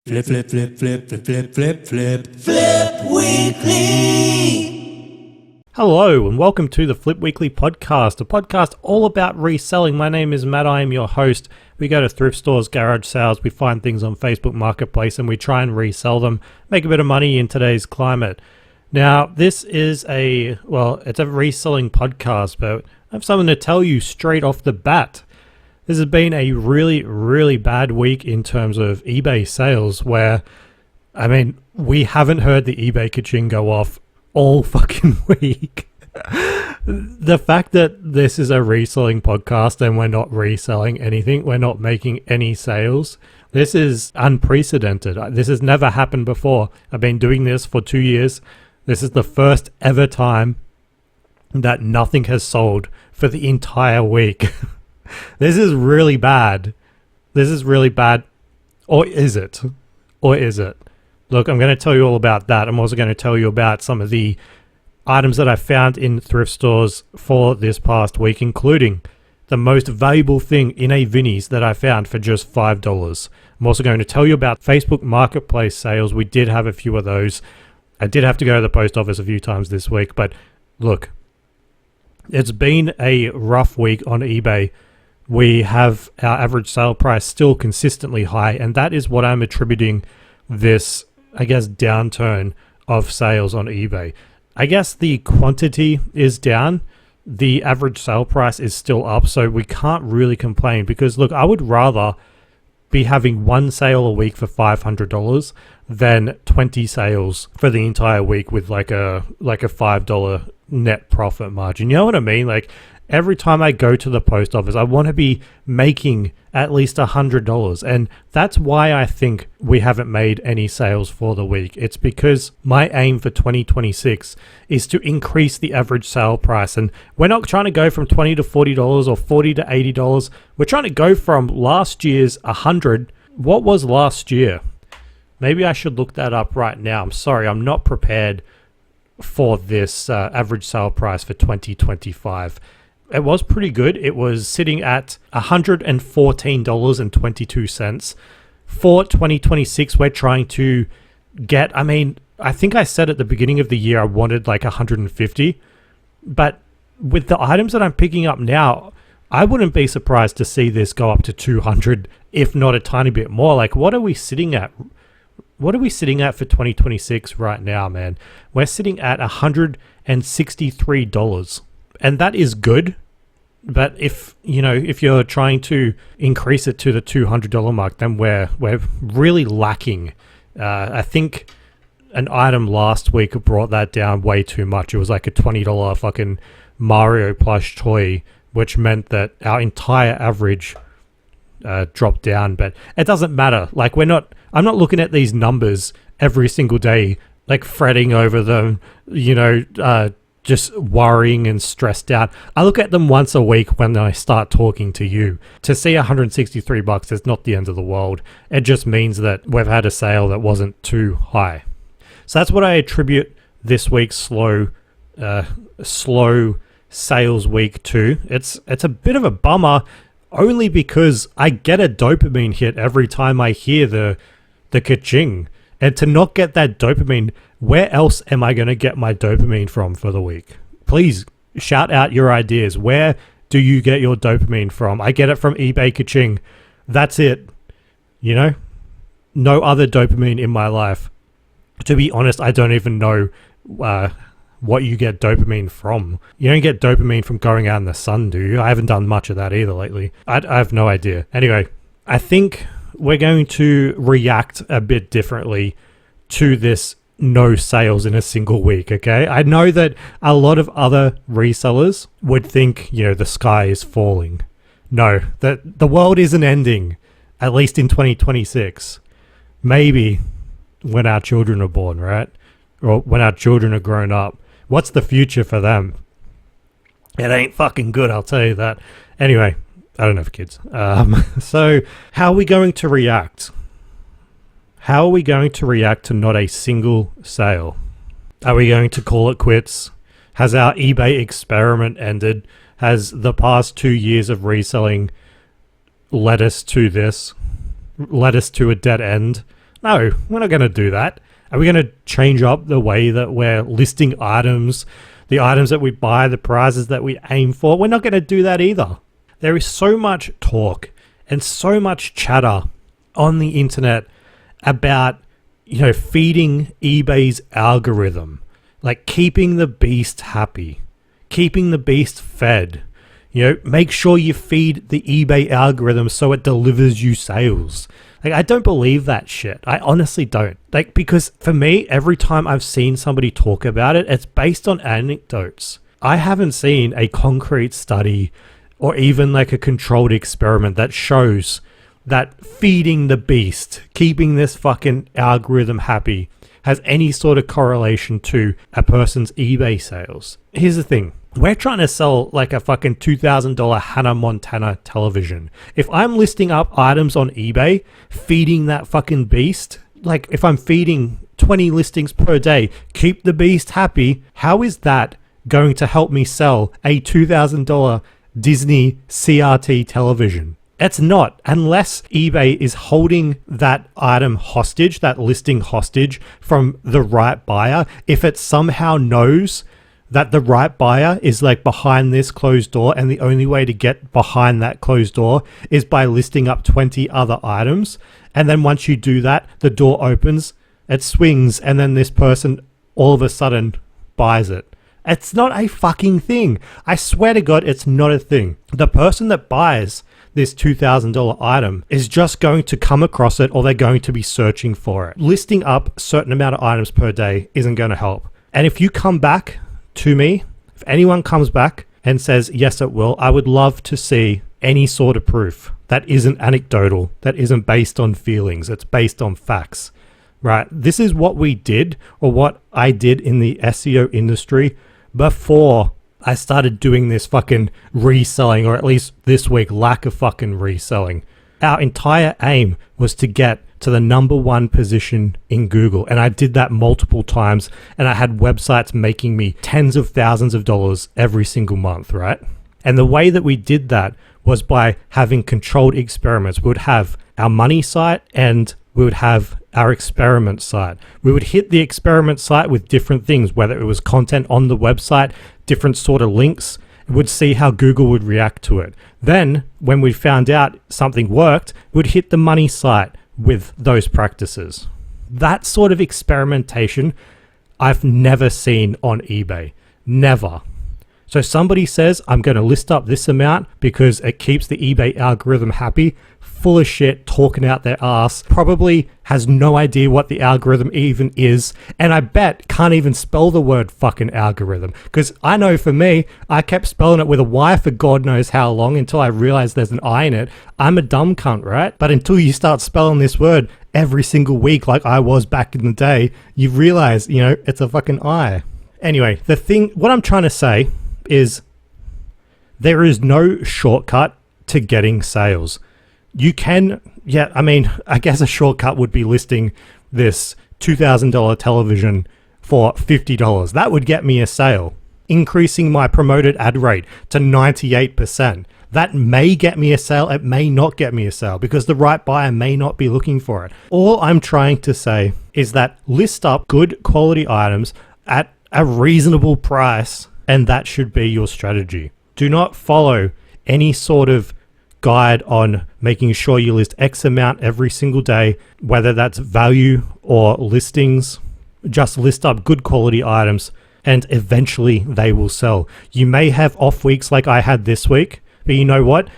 Flip, flip, flip, flip, flip, flip, flip, flip, Flip Weekly. Hello and welcome to the Flip Weekly podcast, a podcast all about reselling. My name is Matt, I am your host. We go to thrift stores, garage sales, we find things on Facebook Marketplace and we try and resell them, make a bit of money in today's climate. Now, this is it's a reselling podcast, but I have something to tell you straight off the bat. This has been a really, really bad week in terms of eBay sales where, we haven't heard the eBay ka-ching go off all fucking week. The fact that this is a reselling podcast and we're not reselling anything, we're not making any sales, this is unprecedented. This has never happened before. I've been doing this for 2 years. This is the first ever time that nothing has sold for the entire week. This is really bad. This is really bad. Or is it? Or is it? Look, I'm going to tell you all about that. I'm also going to tell you about some of the items that I found in thrift stores for this past week, including the most valuable thing in a Vinnies that I found for just $5. I'm also going to tell you about Facebook Marketplace sales. We did have a few of those. I did have to go to the post office a few times this week, but look, it's been a rough week on eBay. We have our average sale price still consistently high, and that is what I'm attributing this, downturn of sales on eBay. I guess the quantity is down. The average sale price is still up, so we can't really complain because, look, I would rather be having one sale a week for $500 than 20 sales for the entire week with like a $5 net profit margin. You know what I mean? Like, every time I go to the post office, I want to be making at least $100. And that's why I think we haven't made any sales for the week. It's because my aim for 2026 is to increase the average sale price. And we're not trying to go from $20 to $40 or $40 to $80. We're trying to go from last year's $100. What was last year? Maybe I should look that up right now. I'm sorry, I'm not prepared for this average sale price for 2025. It was pretty good. It was sitting at $114.22. For 2026, we're trying to get, I think I said at the beginning of the year I wanted like 150. But with the items that I'm picking up now, I wouldn't be surprised to see this go up to 200, if not a tiny bit more. Like, what are we sitting at? What are we sitting at for 2026 right now, man? We're sitting at $163. And that is good, but if you're trying to increase it to the $200 mark, then we're really lacking. I think an item last week brought that down way too much. It was like a $20 fucking Mario plush toy, which meant that our entire average dropped down. But it doesn't matter. Like, I'm not looking at these numbers every single day, like fretting over them, just worrying and stressed out. I look at them once a week when I start talking to you. To see $163 is not the end of the world. It just means that we've had a sale that wasn't too high. So that's what I attribute this week's slow sales week to. It's a bit of a bummer, only because I get a dopamine hit every time I hear the ka-ching. And to not get that dopamine, where else am I going to get my dopamine from for the week? Please shout out your ideas. Where do you get your dopamine from? I get it from eBay ka-ching. That's it. No other dopamine in my life. To be honest, I don't even know what you get dopamine from. You don't get dopamine from going out in the sun, do you? I haven't done much of that either lately. I have no idea. Anyway, I think we're going to react a bit differently to this no sales in a single week, okay? I know that a lot of other resellers would think, the sky is falling. No, that the world isn't ending, at least in 2026. Maybe when our children are born, right? Or when our children are grown up. What's the future for them? It ain't fucking good, I'll tell you that. Anyway, I don't have kids. So how are we going to react? How are we going to react to not a single sale? Are we going to call it quits? Has our eBay experiment ended? Has the past 2 years of reselling led us to this? Led us to a dead end? No, we're not going to do that. Are we going to change up the way that we're listing items, the items that we buy, the prizes that we aim for? We're not going to do that either. There is so much talk and so much chatter on the internet about, feeding eBay's algorithm, like keeping the beast happy, keeping the beast fed. Make sure you feed the eBay algorithm so it delivers you sales. Like, I don't believe that shit. I honestly don't. Like, because for me, every time I've seen somebody talk about it, it's based on anecdotes. I haven't seen a concrete study or even like a controlled experiment that shows that feeding the beast, keeping this fucking algorithm happy, has any sort of correlation to a person's eBay sales. Here's the thing. We're trying to sell like a fucking $2,000 Hannah Montana television. If I'm listing up items on eBay, feeding that fucking beast, like if I'm feeding 20 listings per day, keep the beast happy, how is that going to help me sell a $2,000 Disney CRT television? It's not, unless eBay is holding that item hostage, that listing hostage from the right buyer. If it somehow knows that the right buyer is like behind this closed door and the only way to get behind that closed door is by listing up 20 other items. And then once you do that, the door opens, it swings, and then this person all of a sudden buys it. It's not a fucking thing. I swear to God, it's not a thing. The person that buys this $2,000 item is just going to come across it, or they're going to be searching for it. Listing up a certain amount of items per day isn't going to help. And if you come back to me, if anyone comes back and says, yes, it will, I would love to see any sort of proof that isn't anecdotal, that isn't based on feelings, it's based on facts, right? This is what we did, or what I did in the SEO industry before I started doing this fucking reselling, or at least this week, lack of fucking reselling. Our entire aim was to get to the #1 position in Google. And I did that multiple times, and I had websites making me tens of thousands of dollars every single month, right? And the way that we did that was by having controlled experiments. We would have our money site and we would have our experiment site. We would hit the experiment site with different things, whether it was content on the website, different sort of links. Would see how Google would react to it. Then when we found out something worked, we'd hit the money site with those practices. That sort of experimentation I've never seen on eBay. Never. So somebody says, I'm going to list up this amount because it keeps the eBay algorithm happy. Full of shit, talking out their ass, probably has no idea what the algorithm even is, and I bet can't even spell the word fucking algorithm, because I know for me, I kept spelling it with a Y for God knows how long until I realized there's an I in it. I'm a dumb cunt, right? But until you start spelling this word every single week like I was back in the day, you realize, it's a fucking I. Anyway, what I'm trying to say is there is no shortcut to getting sales. You can, I guess a shortcut would be listing this $2,000 television for $50. That would get me a sale. Increasing my promoted ad rate to 98%. That may get me a sale. It may not get me a sale because the right buyer may not be looking for it. All I'm trying to say is that list up good quality items at a reasonable price, and that should be your strategy. Do not follow any sort of guide on making sure you list X amount every single day, whether that's value or listings. Just list up good quality items and eventually they will sell. You may have off weeks like I had this week, but you know what?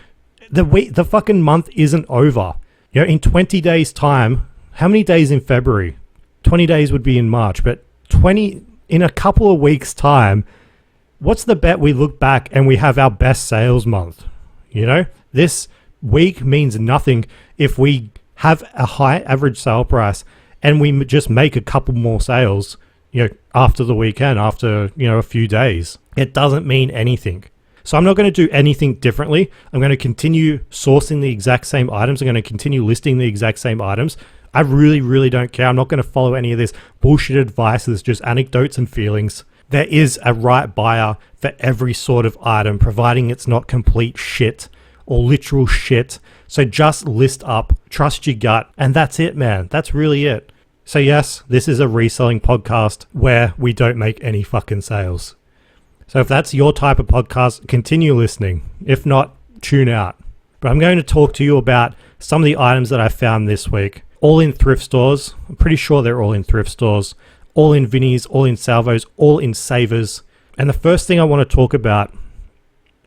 The fucking month isn't over. In 20 days time, how many days in February? 20 days would be in March, but 20 in a couple of weeks time, what's the bet we look back and we have our best sales month? This week means nothing if we have a high average sale price and we just make a couple more sales, after the weekend, after, a few days. It doesn't mean anything. So I'm not going to do anything differently. I'm going to continue sourcing the exact same items. I'm going to continue listing the exact same items. I really, really don't care. I'm not going to follow any of this bullshit advice. It's just anecdotes and feelings. There is a right buyer for every sort of item, providing it's not complete shit. or literal shit. So just list up, trust your gut, and that's it, man. That's really it. So yes, this is a reselling podcast where we don't make any fucking sales. So if that's your type of podcast, continue listening. If not, tune out. But I'm going to talk to you about some of the items that I found this week. All in thrift stores. I'm pretty sure they're all in thrift stores. All in Vinnies, all in Salvos, all in Savers. And the first thing I want to talk about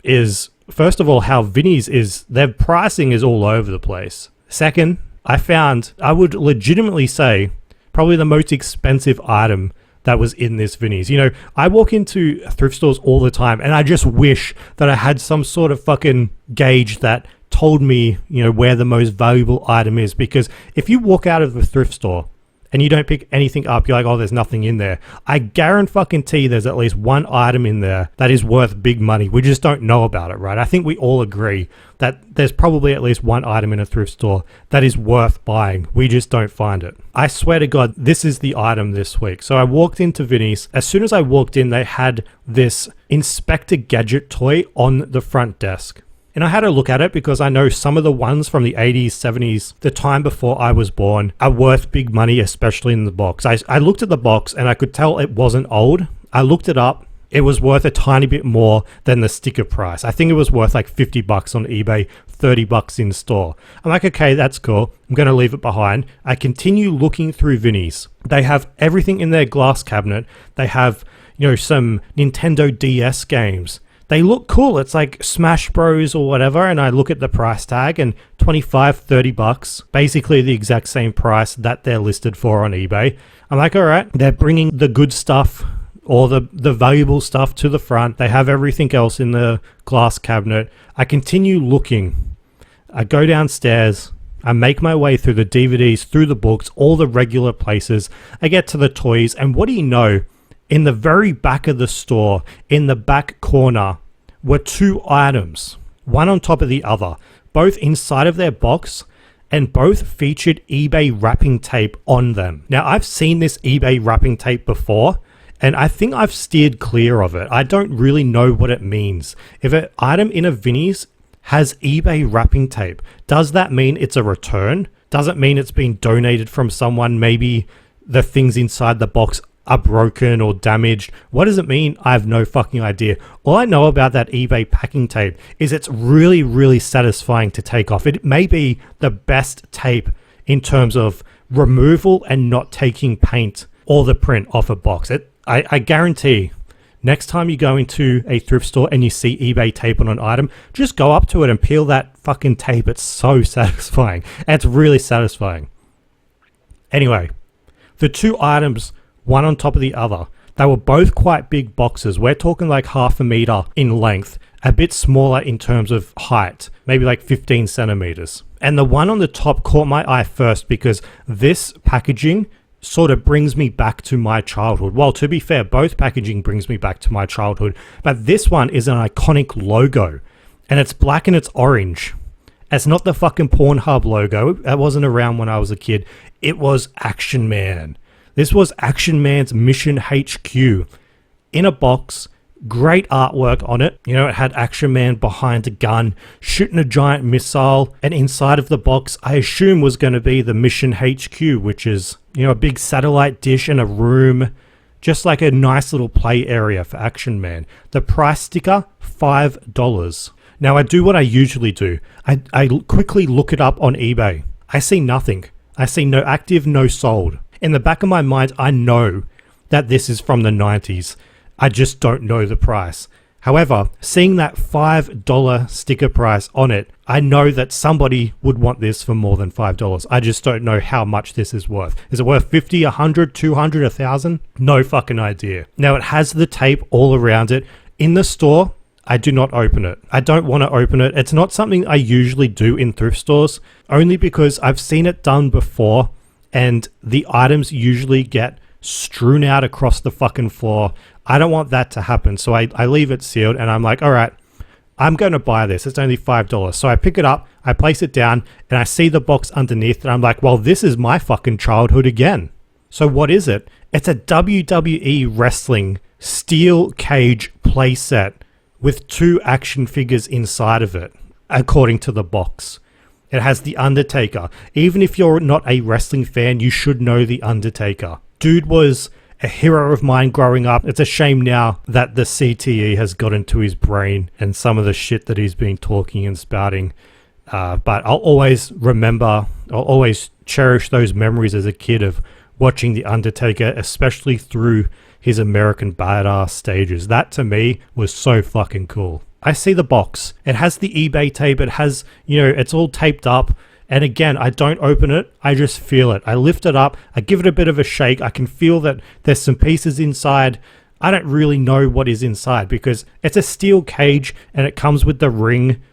is, first of all, how Vinnies their pricing is all over the place. Second, I would legitimately say, probably the most expensive item that was in this Vinnies. You know, I walk into thrift stores all the time and I just wish that I had some sort of fucking gauge that told me, you know, where the most valuable item is. Because if you walk out of the thrift store and you don't pick anything up, you're like, oh, there's nothing in there. I guarantee there's at least one item in there that is worth big money. We just don't know about it, right? I think we all agree that there's probably at least one item in a thrift store that is worth buying. We just don't find it. I swear to God, this is the item this week. So I walked into Vinnies. As soon as I walked in, they had this Inspector Gadget toy on the front desk. And I had a look at it because I know some of the ones from the 80s, 70s, the time before I was born, are worth big money, especially in the box. I looked at the box and I could tell it wasn't old. I looked it up. It was worth a tiny bit more than the sticker price. I think it was worth like $50 on eBay, $30 in store. I'm like, okay, that's cool. I'm going to leave it behind. I continue looking through Vinnies. They have everything in their glass cabinet. They have, you know, some Nintendo DS games. They look cool. It's like Smash Bros or whatever. And I look at the price tag and $25-$30, basically the exact same price that they're listed for on eBay. I'm like, all right, they're bringing the good stuff or the valuable stuff to the front. They have everything else in the glass cabinet. I continue looking. I go downstairs. I make my way through the DVDs, through the books, all the regular places. I get to the toys. And what do you know? In the very back of the store, in the back corner, were two items, one on top of the other, both inside of their box, and both featured eBay wrapping tape on them. Now, I've seen this eBay wrapping tape before, and I think I've steered clear of it. I don't really know what it means. If an item in a Vinnies has eBay wrapping tape, does that mean it's a return? Does it mean it's been donated from someone? Maybe the things inside the box are broken or damaged. What does it mean? I have no fucking idea. All I know about that eBay packing tape is it's really, really satisfying to take off. It may be the best tape in terms of removal and not taking paint or the print off a box. I guarantee next time you go into a thrift store and you see eBay tape on an item, just go up to it and peel that fucking tape. It's so satisfying. And it's really satisfying. Anyway, the two items, one on top of the other, they were both quite big boxes. We're talking like 1/2 meter in length, a bit smaller in terms of height, maybe like 15 centimeters. And the one on the top caught my eye first because this packaging sort of brings me back to my childhood. Well, to be fair, both packaging brings me back to my childhood, but this one is an iconic logo and it's black and it's orange. It's not the fucking Pornhub logo. That wasn't around when I was a kid. It was Action Man. This was Action Man's Mission HQ in a box, great artwork on it. You know, it had Action Man behind a gun, shooting a giant missile, and inside of the box, I assume was going to be the Mission HQ, which is, you know, a big satellite dish and a room, just like a nice little play area for Action Man. The price sticker, $5. Now, I do what I usually do. I quickly look it up on eBay. I see nothing. I see no active, no sold. In the back of my mind, I know that this is from the 90s. I just don't know the price. However, seeing that $5 sticker price on it, I know that somebody would want this for more than $5. I just don't know how much this is worth. Is it worth 50, 100, 200, 1,000? No fucking idea. Now, it has the tape all around it. In the store, I do not open it. I don't want to open it. It's not something I usually do in thrift stores, only because I've seen it done before and the items usually get strewn out across the fucking floor. I don't want that to happen. So I leave it sealed and I'm like, all right, I'm going to buy this. It's only $5. So I pick it up, I place it down and I see the box underneath and I'm like, well, this is my fucking childhood again. So what is it? It's a WWE wrestling steel cage playset with 2 action figures inside of it. according to the box. It has The Undertaker. Even if you're not a wrestling fan, you should know The Undertaker. Dude was a hero of mine growing up. It's a shame now that the CTE has got into his brain and some of the shit that he's been talking and spouting. But I'll always cherish those memories as a kid of watching The Undertaker, especially through his American Badass stages. That to me was so fucking cool. I see the box. It has the eBay tape. It has, it's all taped up. And again, I don't open it. I just feel it. I lift it up. I give it a bit of a shake. I can feel that there's some pieces inside. I don't really know what is inside because it's a steel cage and it comes with the ring.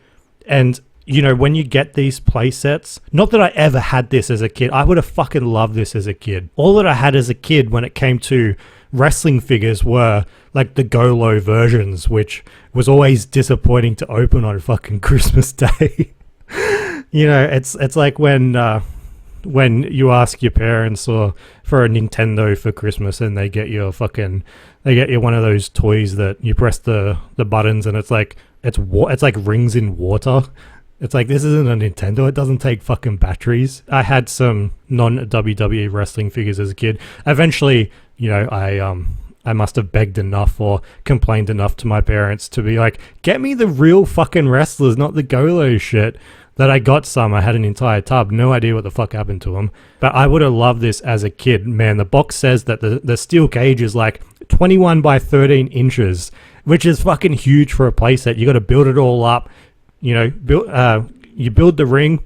And, when you get these play sets, not that I ever had this as a kid. I would have fucking loved this as a kid. All that I had as a kid when it came to wrestling figures were like the Go-Low versions, which was always disappointing to open on fucking Christmas Day. It's like when you ask your parents or for a Nintendo for Christmas and they get you one of those toys that you press the buttons and it's like rings in water. It's like, this isn't a Nintendo. It doesn't take fucking batteries. I had some non-WWE wrestling figures as a kid. Eventually, I must have begged enough or complained enough to my parents to be like, get me the real fucking wrestlers, not the Go-Low shit. That I got some. I had an entire tub. No idea what the fuck happened to them. But I would have loved this as a kid. Man, the box says that the steel cage is like 21 by 13 inches, which is fucking huge for a playset. You got to build it all up. You build the ring,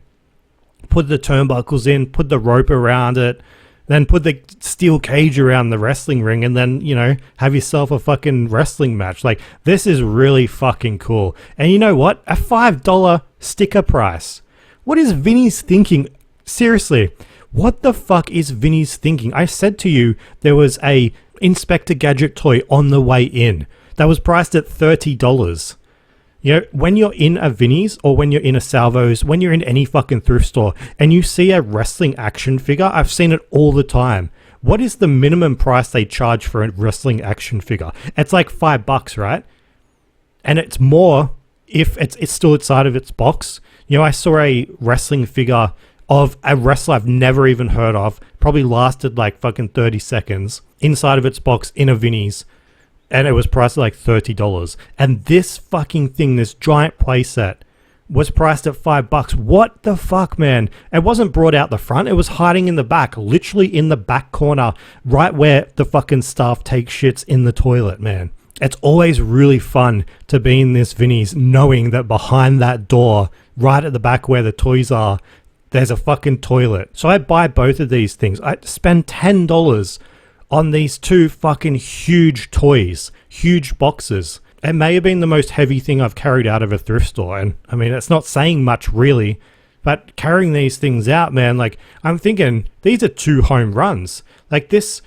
put the turnbuckles in, put the rope around it, then put the steel cage around the wrestling ring, and then, have yourself a fucking wrestling match. Like, this is really fucking cool. And you know what? A $5 sticker price. What is Vinnies thinking? Seriously, what the fuck is Vinnies thinking? I said to you there was a Inspector Gadget toy on the way in that was priced at $30. When you're in a Vinnies or when you're in a Salvos, when you're in any fucking thrift store and you see a wrestling action figure, I've seen it all the time. What is the minimum price they charge for a wrestling action figure? It's like $5, right? And it's more if it's still inside of its box. I saw a wrestling figure of a wrestler I've never even heard of, probably lasted like fucking 30 seconds, inside of its box in a Vinnies. And it was priced at like $30. And this fucking thing, this giant playset, was priced at $5. What the fuck, man? It wasn't brought out the front. It was hiding in the back, literally in the back corner, right where the fucking staff take shits in the toilet, man. It's always really fun to be in this Vinnies knowing that behind that door, right at the back where the toys are, there's a fucking toilet. So I buy both of these things. I spend $10 on these two fucking huge toys, huge boxes. It may have been the most heavy thing I've carried out of a thrift store. And I mean, it's not saying much really, but carrying these things out, man, like I'm thinking these are 2 home runs. Like this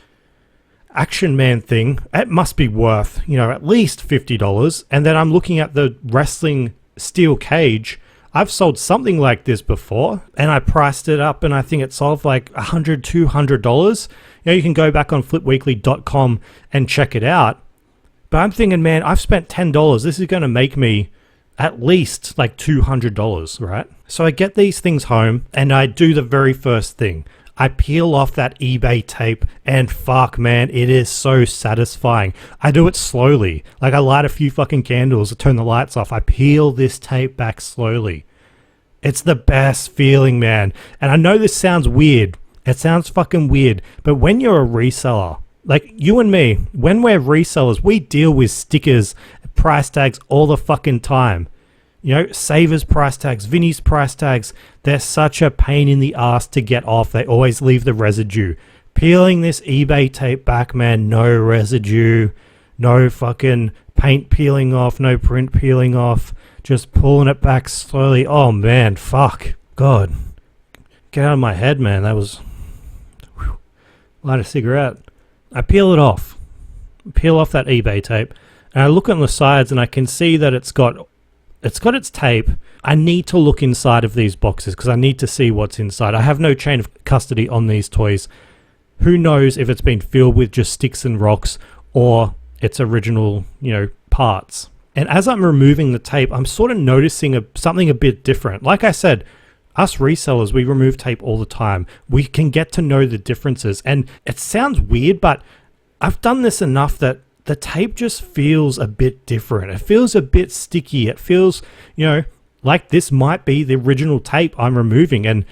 Action Man thing, it must be worth, at least $50. And then I'm looking at the wrestling steel cage. I've sold something like this before and I priced it up and I think it sold for like $100, $200. You can go back on flipweekly.com and check it out. But I'm thinking, man, I've spent $10. This is going to make me at least like $200, right? So I get these things home and I do the very first thing. I peel off that eBay tape and fuck, man, it is so satisfying. I do it slowly. Like I light a few fucking candles, I turn the lights off. I peel this tape back slowly. It's the best feeling, man. And I know this sounds weird. It sounds fucking weird. But when you're a reseller, like you and me, when we're resellers, we deal with stickers, price tags all the fucking time. Savers price tags, Vinnies price tags, they're such a pain in the ass to get off. They always leave the residue. Peeling this eBay tape back, man, no residue, no fucking paint peeling off, no print peeling off, just pulling it back slowly. Oh man, fuck. God. Get out of my head, man. That was... Light a cigarette. I peel it off. Peel off that eBay tape. And I look on the sides and I can see that it's got its tape. I need to look inside of these boxes because I need to see what's inside. I have no chain of custody on these toys. Who knows if it's been filled with just sticks and rocks or its original, parts. And as I'm removing the tape, I'm sort of noticing something a bit different. Like I said, us resellers, we remove tape all the time. We can get to know the differences. And it sounds weird, but I've done this enough that the tape just feels a bit different. It feels a bit sticky. It feels, like this might be the original tape I'm removing. And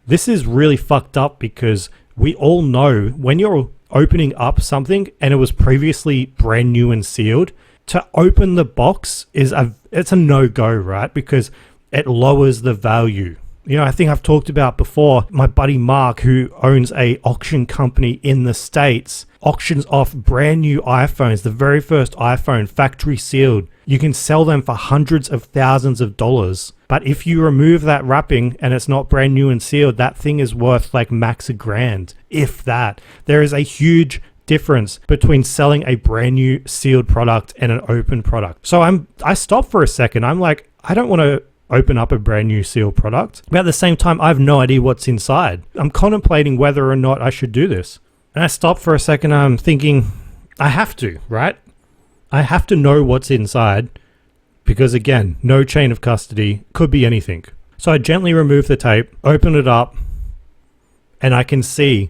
this is really fucked up because we all know when you're opening up something and it was previously brand new and sealed, to open the box it's a no-go, right? Because it lowers the value. I think I've talked about before, my buddy Mark, who owns a auction company in the States, auctions off brand new iPhones, the very first iPhone, factory sealed. You can sell them for hundreds of thousands of dollars. But if you remove that wrapping and it's not brand new and sealed, that thing is worth like max $1,000, if that. There is a huge difference between selling a brand new sealed product and an open product. So I stopped for a second. I'm like, I don't want to open up a brand new sealed product. But at the same time, I have no idea what's inside. I'm contemplating whether or not I should do this. And I stopped for a second. I'm thinking, I have to, right? I have to know what's inside because, again, no chain of custody, could be anything. So I gently remove the tape, open it up, and I can see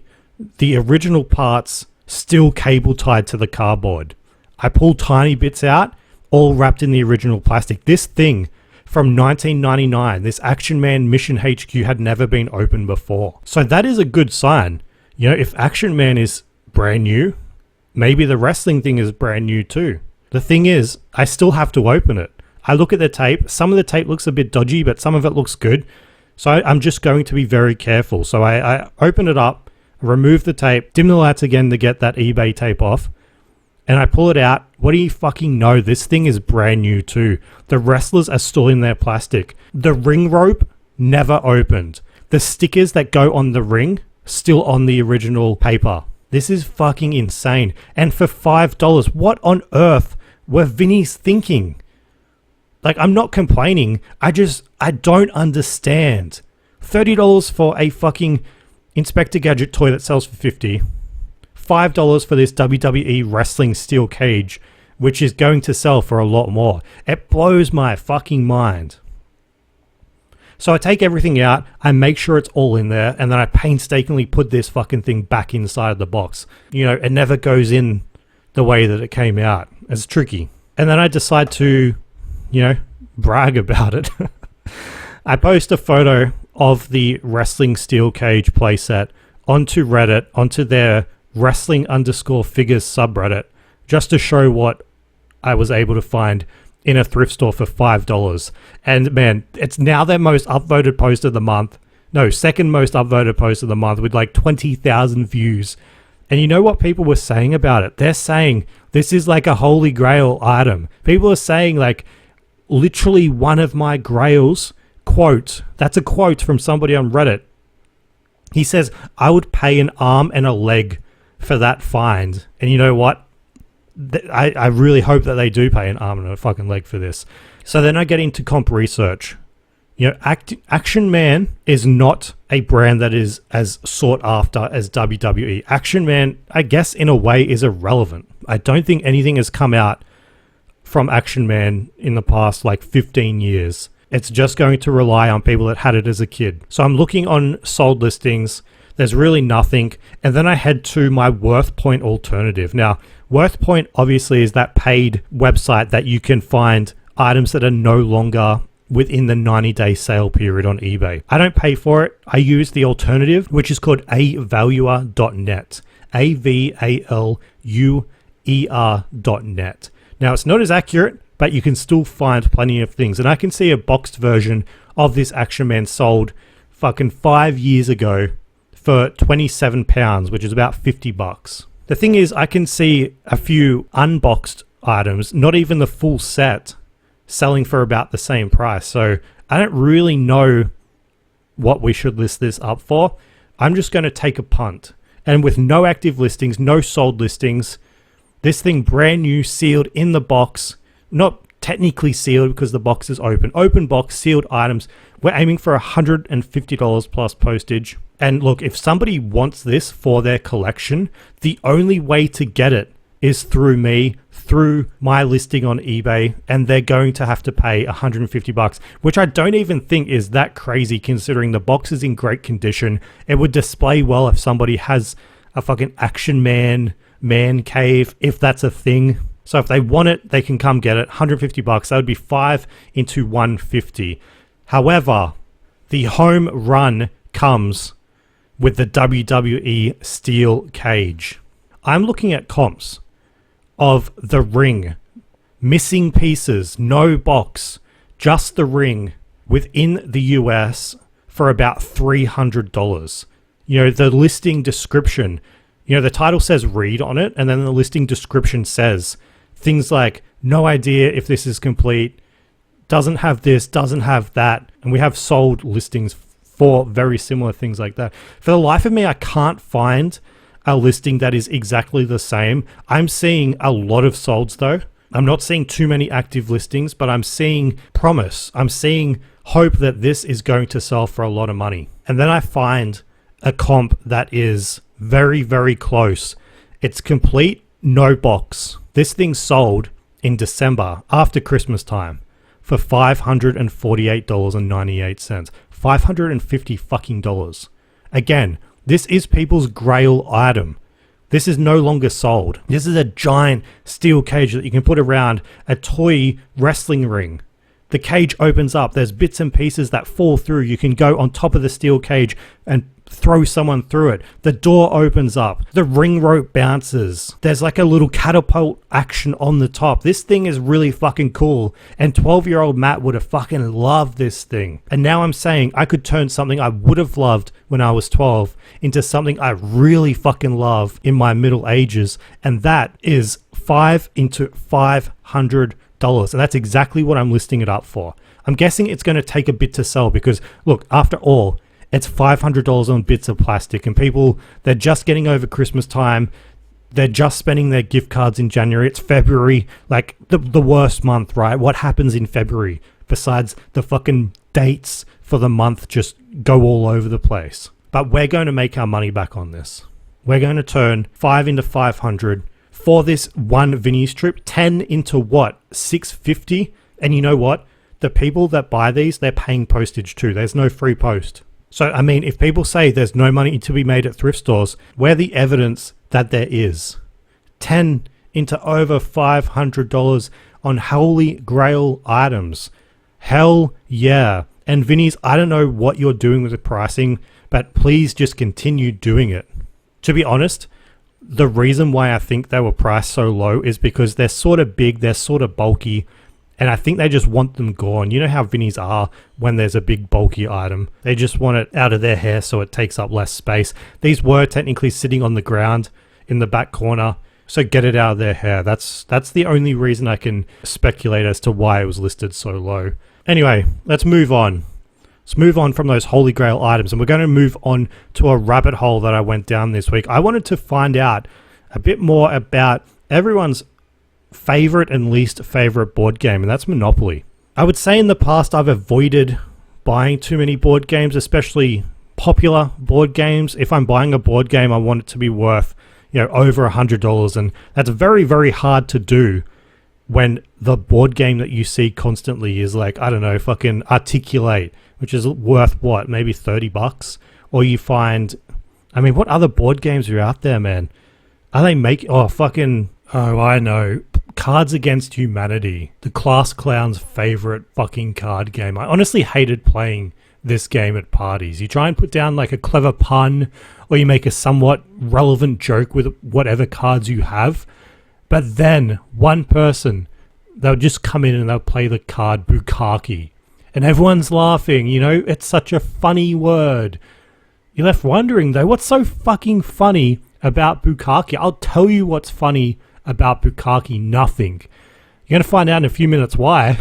the original parts still cable tied to the cardboard. I pull tiny bits out, all wrapped in the original plastic. This thing from 1999, this Action Man Mission HQ had never been opened before. So that is a good sign. If Action Man is brand new, maybe the wrestling thing is brand new too. The thing is, I still have to open it. I look at the tape. Some of the tape looks a bit dodgy, but some of it looks good. So I'm just going to be very careful. So I open it up, remove the tape, dim the lights again to get that eBay tape off, and I pull it out. What do you fucking know? This thing is brand new too. The wrestlers are still in their plastic. The ring rope never opened. The stickers that go on the ring, still on the original paper. This is fucking insane. And for $5, what on earth were Vinnies thinking? Like, I'm not complaining. I don't understand. $30 for a fucking Inspector Gadget toy that sells for $50. $5 for this WWE wrestling steel cage, which is going to sell for a lot more. It blows my fucking mind. So I take everything out, I make sure it's all in there, and then I painstakingly put this fucking thing back inside the box. It never goes in the way that it came out. It's tricky. And then I decide to, brag about it. I post a photo of the wrestling steel cage playset onto Reddit, onto their wrestling_figures subreddit, just to show what I was able to find in a thrift store for $5. And man, it's now their most upvoted post of the month. No, second most upvoted post of the month with like 20,000 views. And you know what people were saying about it? They're saying this is like a Holy Grail item. People are saying like literally one of my grails, quote, that's a quote from somebody on Reddit. He says, I would pay an arm and a leg for that find. And you know what? I really hope that they do pay an arm and a fucking leg for this. So then I get into comp research. Action Man is not a brand that is as sought after as WWE. Action Man, I guess in a way, is irrelevant. I don't think anything has come out from Action Man in the past like 15 years. It's just going to rely on people that had it as a kid. So I'm looking on sold listings. There's really nothing. And then I head to my WorthPoint alternative. Now, WorthPoint obviously is that paid website that you can find items that are no longer within the 90-day sale period on eBay. I don't pay for it. I use the alternative, which is called avaluer.net. avaluer.net. Now, it's not as accurate, but you can still find plenty of things. And I can see a boxed version of this Action Man sold fucking 5 years ago for £27, which is about $50. The thing is, I can see a few unboxed items, not even the full set, selling for about the same price. So I don't really know what we should list this up for. I'm just going to take a punt. And with no active listings, no sold listings, this thing brand new, sealed in the box, not technically sealed because the box is open box, sealed items. We're aiming for $150 plus postage. And look, if somebody wants this for their collection, the only way to get it is through me, through my listing on eBay, and they're going to have to pay $150, which I don't even think is that crazy considering the box is in great condition. It would display well if somebody has a fucking Action man cave, if that's a thing. So if they want it, they can come get it. $150. That would be 5 into 150. However, the home run comes with the WWE steel cage. I'm looking at comps of the ring, missing pieces, no box, just the ring within the US for about $300. You know, the listing description, you know, the title says read on it, and then the listing description says things like, no idea if this is complete, doesn't have this, doesn't have that. And we have sold listings for very similar things like that. For the life of me, I can't find a listing that is exactly the same. I'm seeing a lot of solds though. I'm not seeing too many active listings, but I'm seeing promise. I'm seeing hope that this is going to sell for a lot of money. And then I find a comp that is very, very close. It's complete, no box. This thing sold in December after Christmas time for $548.98. $550 fucking dollars. Again, this is people's grail item. This is no longer sold. This is a giant steel cage that you can put around a toy wrestling ring. The cage opens up. There's bits and pieces that fall through. You can go on top of the steel cage and throw someone through it. The door opens up. The ring rope bounces. There's like a little catapult action on the top. This thing is really fucking cool. And 12-year-old Matt would have fucking loved this thing. And now I'm saying I could turn something I would have loved when I was 12 into something I really fucking love in my middle ages. And that is 5 into $500. And that's exactly what I'm listing it up for. I'm guessing it's going to take a bit to sell because, look, after all, it's $500 on bits of plastic, and people, they're just getting over Christmas time. They're just spending their gift cards in January. It's February, like the worst month, right? What happens in February besides the fucking dates for the month just go all over the place? But we're going to make our money back on this. We're going to turn 5 into 500 for this one Vinnies trip. 10 into what? 650? And you know what? The people that buy these, they're paying postage too. There's no free post. So, I mean, if people say there's no money to be made at thrift stores, we're the evidence that there is. 10 into over $500 on Holy Grail items. Hell yeah. And Vinnies, I don't know what you're doing with the pricing, but please just continue doing it. To be honest, the reason why I think they were priced so low is because they're sort of big, they're sort of bulky, and I think they just want them gone. You know how Vinnies are when there's a big bulky item. They just want it out of their hair so it takes up less space. These were technically sitting on the ground in the back corner, so get it out of their hair. That's the only reason I can speculate as to why it was listed so low. Anyway, let's move on. Let's move on from those Holy Grail items, and we're going to move on to a rabbit hole that I went down this week. I wanted to find out a bit more about everyone's favorite and least favorite board game, and that's Monopoly. I would say in the past I've avoided buying too many board games, especially popular board games. If I'm buying a board game, I want it to be worth, over $100, and that's very, very hard to do when the board game that you see constantly is like, I don't know, fucking Articulate, which is worth what, maybe $30? Or you find, I mean, what other board games are out there, man? Are they making, oh, I know, Cards Against Humanity, the class clown's favorite fucking card game. I honestly hated playing this game at parties. You try and put down like a clever pun, or you make a somewhat relevant joke with whatever cards you have, but then one person, they'll just come in and they'll play the card Bukkake, and everyone's laughing. It's such a funny word. You're left wondering though, what's so fucking funny about Bukkake? I'll tell you what's funny about Bukkake. Nothing. You're going to find out in a few minutes why.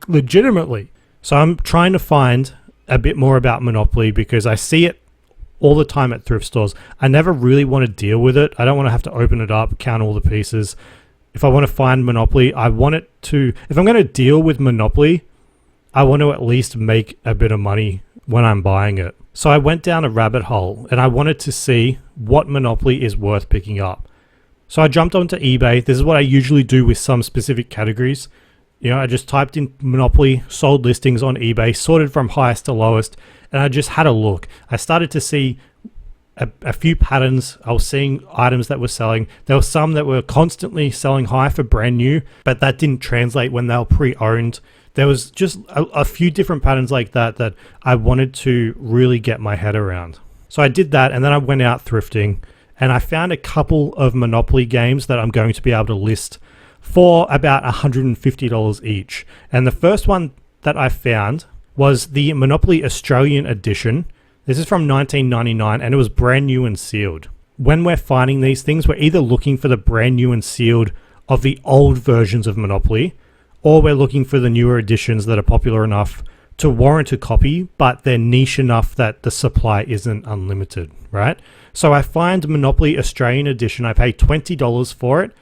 Legitimately. So I'm trying to find a bit more about Monopoly because I see it all the time at thrift stores. I never really want to deal with it. I don't want to have to open it up, count all the pieces. If I want to find Monopoly, I want it to, if I'm going to deal with Monopoly, I want to at least make a bit of money when I'm buying it. So I went down a rabbit hole and I wanted to see what Monopoly is worth picking up. So I jumped onto eBay. This is what I usually do with some specific categories. I just typed in Monopoly, sold listings on eBay, sorted from highest to lowest, and I just had a look. I started to see a few patterns. I was seeing items that were selling. There were some that were constantly selling high for brand new, but that didn't translate when they were pre-owned. There was just a few different patterns like that I wanted to really get my head around. So I did that, and then I went out thrifting, and I found a couple of Monopoly games that I'm going to be able to list for about $150 each. And the first one that I found was the Monopoly Australian edition. This is from 1999, and it was brand new and sealed. When we're finding these things, we're either looking for the brand new and sealed of the old versions of Monopoly, or we're looking for the newer editions that are popular enough to warrant a copy, but they're niche enough that the supply isn't unlimited, right? So I find Monopoly Australian edition. I paid $20 for it.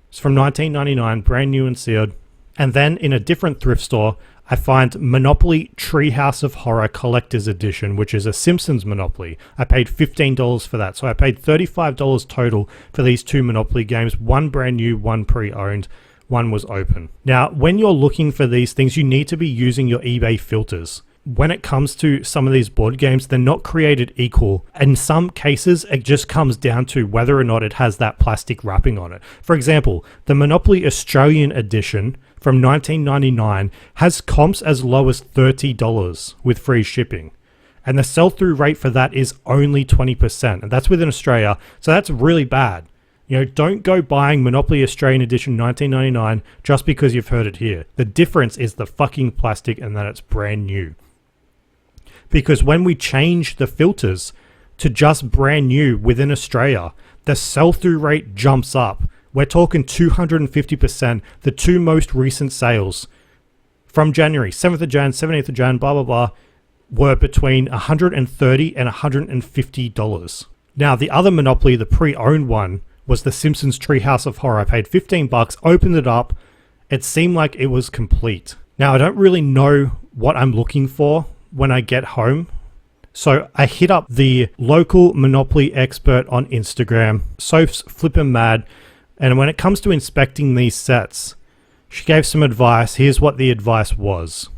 It's from 1999, brand new and sealed. And then in a different thrift store, I find Monopoly Treehouse of Horror Collector's Edition, which is a Simpsons Monopoly. I paid $15 for that. So I paid $35 total for these two Monopoly games, one brand new, one pre-owned, one was open. Now, when you're looking for these things, you need to be using your eBay filters. When it comes to some of these board games, they're not created equal. In some cases, it just comes down to whether or not it has that plastic wrapping on it. For example, the Monopoly Australian edition from 1999 has comps as low as $30 with free shipping. And the sell-through rate for that is only 20%. And that's within Australia. So that's really bad. Don't go buying Monopoly Australian Edition 1999 just because you've heard it here. The difference is the fucking plastic and that it's brand new. Because when we change the filters to just brand new within Australia, the sell-through rate jumps up. We're talking 250%. The two most recent sales from January, 7th of Jan, 17th of Jan, blah, blah, blah, were between $130 and $150. Now, the other Monopoly, the pre-owned one, was the Simpsons Treehouse of Horror. I paid $15, opened it up. It seemed like it was complete. Now, I don't really know what I'm looking for when I get home. So I hit up the local Monopoly expert on Instagram. Soph's flippin' mad. And when it comes to inspecting these sets, she gave some advice. Here's what the advice was.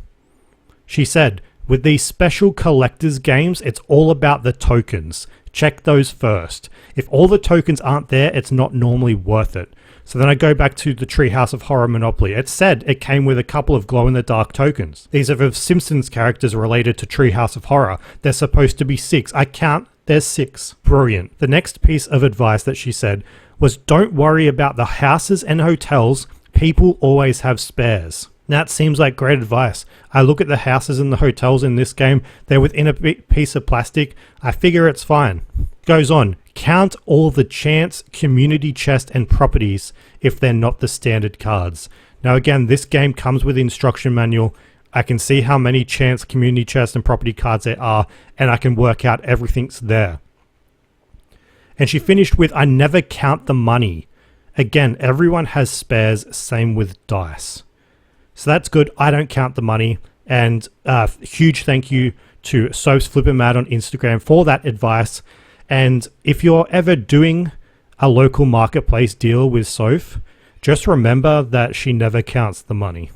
She said, with these special collector's games, it's all about the tokens. Check those first. If all the tokens aren't there, it's not normally worth it. So then I go back to the Treehouse of Horror Monopoly. It said it came with a couple of glow-in-the-dark tokens. These are of Simpsons characters related to Treehouse of Horror. There's supposed to be 6. I count. There's 6. Brilliant. The next piece of advice that she said was don't worry about the houses and hotels. People always have spares. Now, it seems like great advice. I look at the houses and the hotels in this game. They're within a piece of plastic. I figure it's fine. Goes on. Count all the chance, community chest, and properties if they're not the standard cards. Now, again, this game comes with the instruction manual. I can see how many chance, community chest, and property cards there are, and I can work out everything's there. And she finished with, I never count the money. Again, everyone has spares, same with dice. So that's good. I don't count the money. And huge thank you to Soaps Flippin' Mad on Instagram for that advice. And if you're ever doing a local marketplace deal with Soph, just remember that she never counts the money.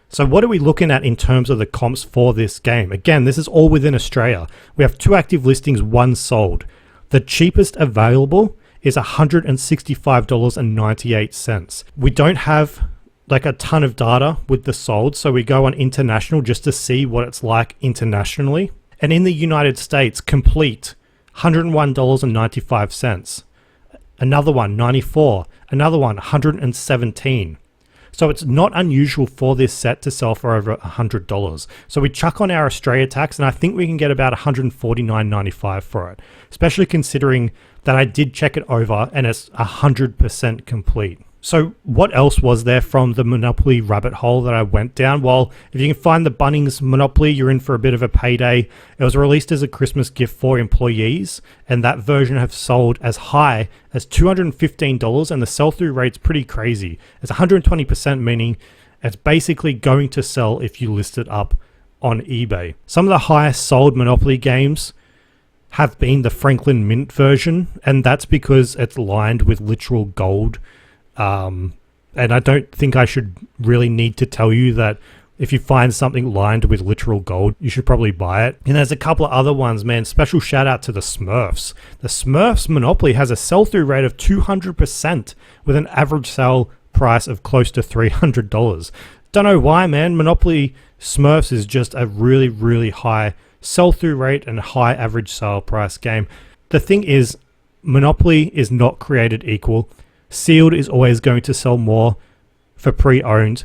So what are we looking at in terms of the comps for this game? Again, this is all within Australia. We have 2 active listings, 1 sold. The cheapest available is $165.98. We don't have like a ton of data with the sold, so we go on international just to see what it's like internationally. And in the United States, complete, $101.95. Another one, $94. Another one, $117. So it's not unusual for this set to sell for over $100. So we chuck on our Australia tax, and I think we can get about $149.95 for it, especially considering that I did check it over and it's 100% complete. So what else was there from the Monopoly rabbit hole that I went down? Well, if you can find the Bunnings Monopoly, you're in for a bit of a payday. It was released as a Christmas gift for employees, and that version have sold as high as $215, and the sell-through rate's pretty crazy. It's 120%, meaning it's basically going to sell if you list it up on eBay. Some of the highest sold Monopoly games have been the Franklin Mint version, and that's because it's lined with literal gold. And I don't think I should really need to tell you that if you find something lined with literal gold, you should probably buy it. And there's a couple of other ones, man. Special shout out to the Smurfs. The Smurfs Monopoly has a sell-through rate of 200% with an average sale price of close to $300. Don't know why, man. Monopoly Smurfs is just a really, really high sell-through rate and high average sale price game. The thing is, Monopoly is not created equal. Sealed is always going to sell more for pre-owned.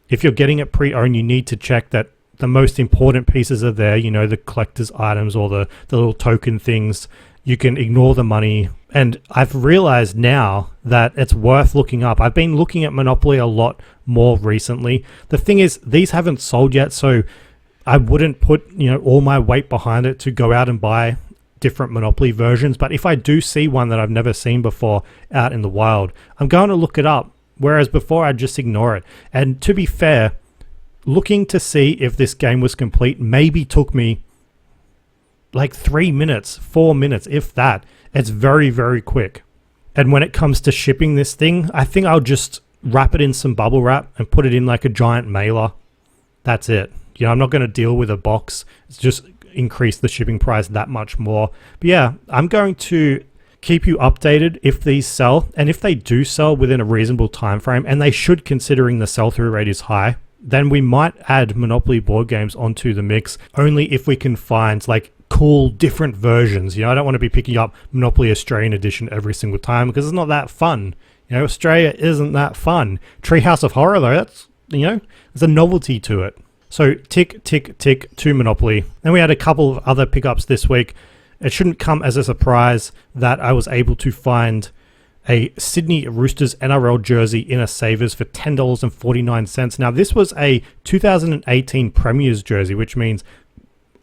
If you're getting it pre-owned, you need to check that the most important pieces are there, you know, the collector's items or the little token things. You can ignore the money. And I've realized now that it's worth looking up. I've been looking at Monopoly a lot more recently. The thing is, these haven't sold yet, so I wouldn't put, you know, all my weight behind it to go out and buy different Monopoly versions. But if I do see one that I've never seen before out in the wild, I'm going to look it up. Whereas before, I'd just ignore it. And to be fair, looking to see if this game was complete maybe took me like 3 minutes, 4 minutes, if that. It's very, very quick. And when it comes to shipping this thing, I think I'll just wrap it in some bubble wrap and put it in like a giant mailer. That's it. You know, I'm not going to deal with a box. It's just increase the shipping price that much more. But yeah, I'm going to keep you updated if these sell, and if they do sell within a reasonable time frame, and they should, considering the sell-through rate is high, then we might add Monopoly board games onto the mix, only if we can find like cool different versions. You know, I don't want to be picking up Monopoly Australian Edition every single time because it's not that fun. You know, Australia isn't that fun. Treehouse of Horror though, that's, you know, there's a novelty to it. So tick, tick, tick to Monopoly. Then we had a couple of other pickups this week. It shouldn't come as a surprise that I was able to find a Sydney Roosters NRL jersey in a Savers for $10.49. Now, this was a 2018 Premiers jersey, which means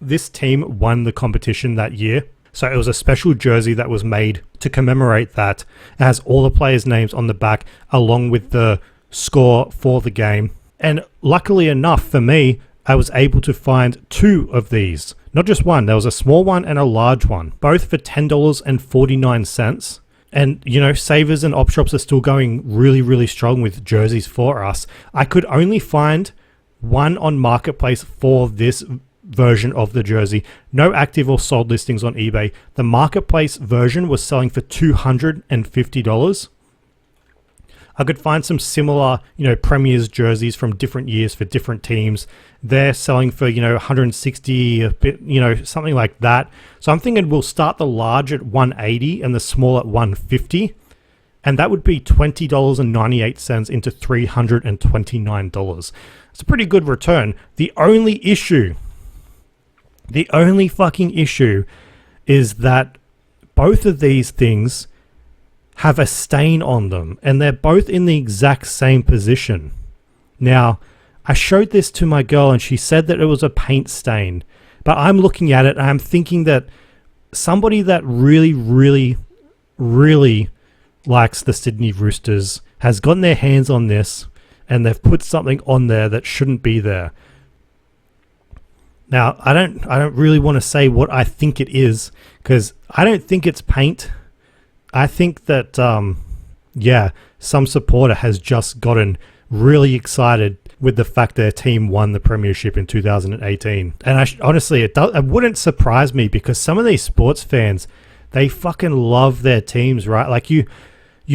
this team won the competition that year. So it was a special jersey that was made to commemorate that. It has all the players' names on the back, along with the score for the game. And luckily enough for me, I was able to find two of these. Not just one, there was a small one and a large one, both for $10.49. And, you know, Savers and op shops are still going really, really strong with jerseys for us. I could only find one on Marketplace for this version of the jersey. No active or sold listings on eBay. The Marketplace version was selling for $250. I could find some similar, you know, Premiers jerseys from different years for different teams. They're selling for, you know, 160, a bit, you know, something like that. So I'm thinking we'll start the large at 180 and the small at 150. And that would be $20.98 into $329. It's a pretty good return. The only fucking issue is that both of these things have a stain on them, and they're both in the exact same position. Now, I showed this to my girl and she said that it was a paint stain, but I'm looking at it and I'm thinking that somebody that really, really, really likes the Sydney Roosters has gotten their hands on this and they've put something on there that shouldn't be there. Now, I don't really want to say what I think it is, because I don't think it's paint. I think that, some supporter has just gotten really excited with the fact their team won the premiership in 2018. And honestly, it wouldn't surprise me, because some of these sports fans, they fucking love their teams, right? Like you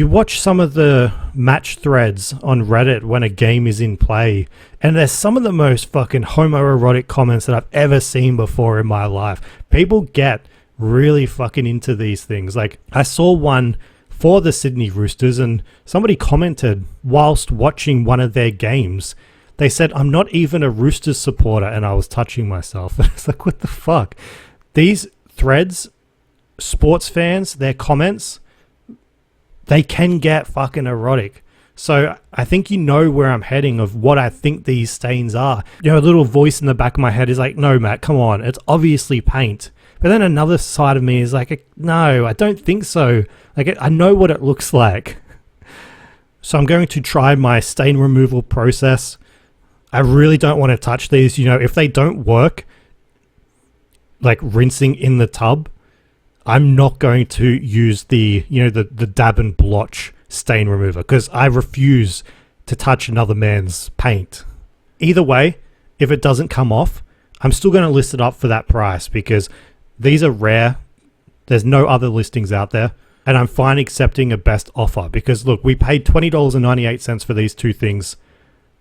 watch some of the match threads on Reddit when a game is in play, and there's some of the most fucking homoerotic comments that I've ever seen before in my life. People get really fucking into these things. Like, I saw one for the Sydney Roosters and somebody commented whilst watching one of their games. They said, "I'm not even a Roosters supporter," and I was touching myself. It's like, what the fuck? These threads, sports fans, their comments, they can get fucking erotic. So I think you know where I'm heading of what I think these stains are. You know, a little voice in the back of my head is like, "No, Matt, come on. It's obviously paint." But then another side of me is like, "No, I don't think so. Like, I know what it looks like." So I'm going to try my stain removal process. I really don't want to touch these. You know, if they don't work, like rinsing in the tub, I'm not going to use the dab and blotch stain remover because I refuse to touch another man's paint. Either way, if it doesn't come off, I'm still going to list it up for that price because these are rare. There's no other listings out there. And I'm fine accepting a best offer because, look, we paid $20.98 for these two things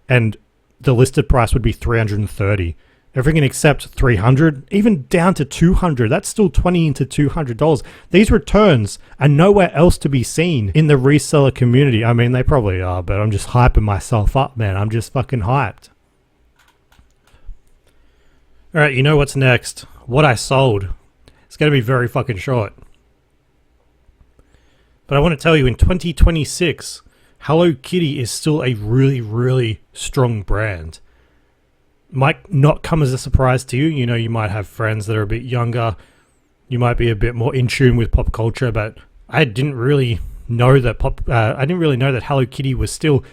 and the listed price would be $330. If we can accept $300, even down to $200, that's still $20 into $200. These returns are nowhere else to be seen in the reseller community. I mean, they probably are, but I'm just hyping myself up, man. I'm just fucking hyped. All right, you know what's next? What I sold. It's going to be very fucking short. But I want to tell you, in 2026, Hello Kitty is still a really, really strong brand. Might not come as a surprise to you. You know, you might have friends that are a bit younger. You might be a bit more in tune with pop culture, but I didn't really know that Hello Kitty was still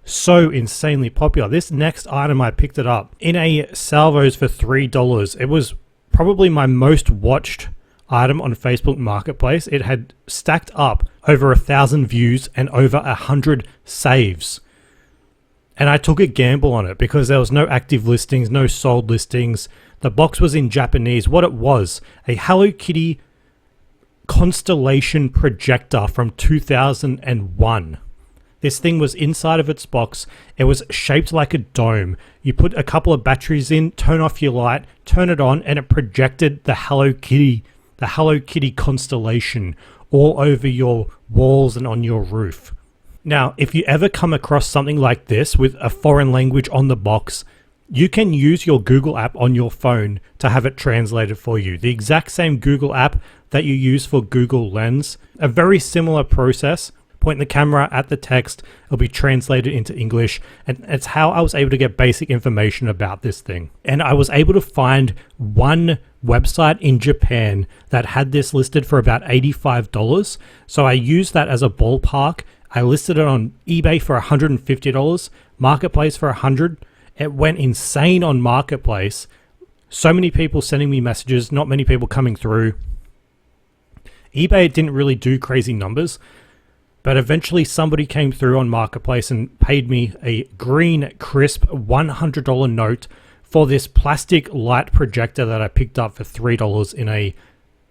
so insanely popular. This next item, I picked it up in a Salvos for $3. It was probably my most watched item on Facebook Marketplace. It had stacked up over 1,000 views and over 100 saves. And I took a gamble on it because there was no active listings, no sold listings. The box was in Japanese. What it was, a Hello Kitty constellation projector from 2001. This thing was inside of its box. It was shaped like a dome. You put a couple of batteries in, turn off your light, turn it on, and it projected the Hello Kitty constellation all over your walls and on your roof. Now, if you ever come across something like this with a foreign language on the box, you can use your Google app on your phone to have it translated for you. The exact same Google app that you use for Google Lens, a very similar process. Point the camera at the text, it'll be translated into English, and it's how I was able to get basic information about this thing. And I was able to find one website in Japan that had this listed for about $85. So I used that as a ballpark. I listed it on eBay for $150, Marketplace for $100. It went insane on Marketplace. So many people sending me messages, not many people coming through. eBay didn't really do crazy numbers, but eventually somebody came through on Marketplace and paid me a green, crisp $100 note for this plastic light projector that I picked up for $3 in a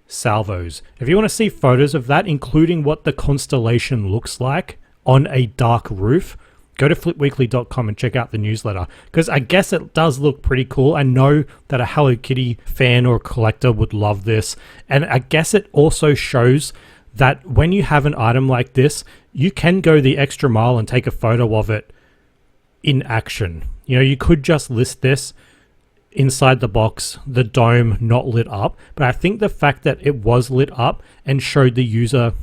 Salvos. If you want to see photos of that, including what the constellation looks like on a dark roof, go to flipweekly.com and check out the newsletter, because I guess it does look pretty cool. I know that a Hello Kitty fan or collector would love this, and I guess it also shows that when you have an item like this, you can go the extra mile and take a photo of it in action. You know, you could just list this inside the box, the dome not lit up, but I think the fact that it was lit up and showed the user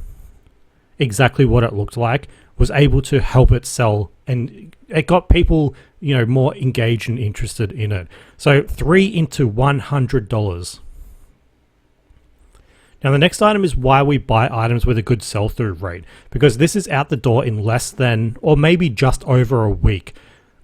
exactly what it looked like was able to help it sell, and it got people, you know, more engaged and interested in it. So 3 into $100. Now the next item is why we buy items with a good sell-through rate, because this is out the door in less than, or maybe just over a week.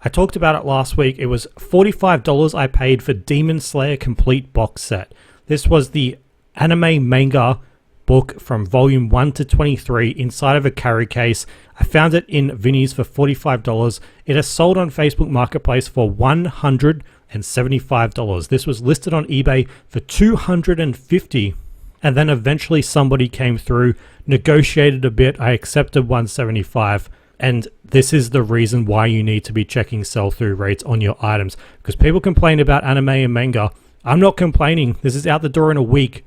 I talked about it last week. It was $45 I paid for Demon Slayer Complete Box Set. This was the anime manga book from volume 1 to 23 inside of a carry case. I found it in Vinnies for $45. It has sold on Facebook Marketplace for $175. This was listed on eBay for $250. And then eventually somebody came through, negotiated a bit. I accepted $175. And this is the reason why you need to be checking sell-through rates on your items, because people complain about anime and manga. I'm not complaining. This is out the door in a week,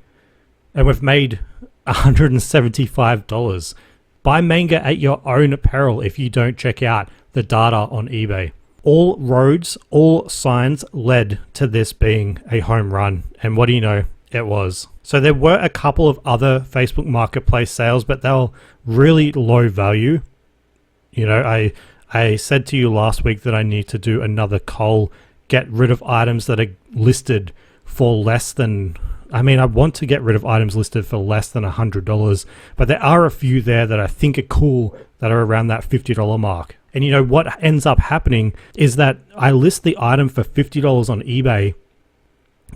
and we've made $175. Buy manga at your own peril if you don't check out the data on eBay. All roads, all signs led to this being a home run. And what do you know? It was. So there were a couple of other Facebook Marketplace sales, but they were really low value. You know, I said to you last week that I need to do another cull, get rid of items that are listed for less than, I want to get rid of items listed for less than $100, but there are a few there that I think are cool that are around that $50 mark. And you know, what ends up happening is that I list the item for $50 on eBay,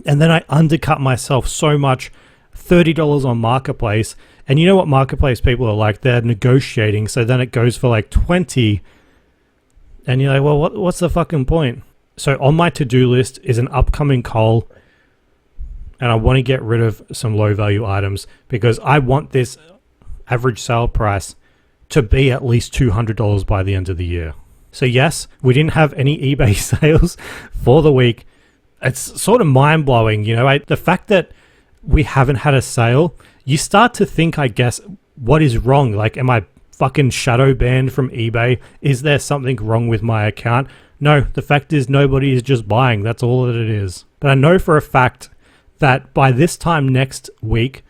and then I undercut myself so much $30 on Marketplace. And you know what Marketplace people are like? They're negotiating. So then it goes for like 20. And you're like, well, what's the fucking point? So on my to-do list is an upcoming call. And I want to get rid of some low value items because I want this average sale price to be at least $200 by the end of the year. So yes, we didn't have any eBay sales for the week. It's sort of mind-blowing, you know, the fact that we haven't had a sale, you start to think, I guess, what is wrong? Like, am I fucking shadow banned from eBay? Is there something wrong with my account? No, the fact is nobody is just buying. That's all that it is. But I know for a fact that by this time next week,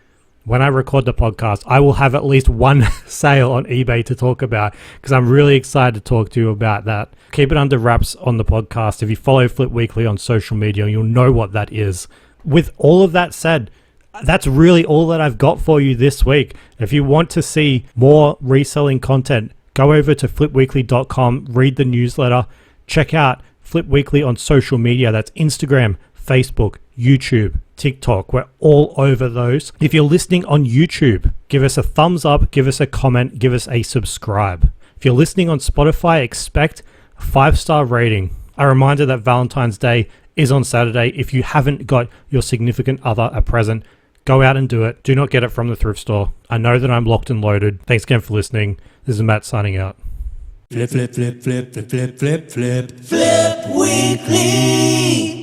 when I record the podcast, I will have at least one sale on eBay to talk about because I'm really excited to talk to you about that. Keep it under wraps on the podcast. If you follow Flip Weekly on social media, you'll know what that is. With all of that said, that's really all that I've got for you this week. If you want to see more reselling content, go over to flipweekly.com, read the newsletter, check out Flip Weekly on social media. That's Instagram, Facebook, YouTube, TikTok. We're all over those. If you're listening on YouTube, give us a thumbs up, give us a comment, give us a subscribe. If you're listening on Spotify, expect a 5-star rating. A reminder that Valentine's Day is on Saturday. If you haven't got your significant other a present, go out and do it. Do not get it from the thrift store. I know that I'm locked and loaded. Thanks again for listening. This is Matt signing out. Flip, flip, flip, flip, flip, flip, flip, flip. Flip Weekly.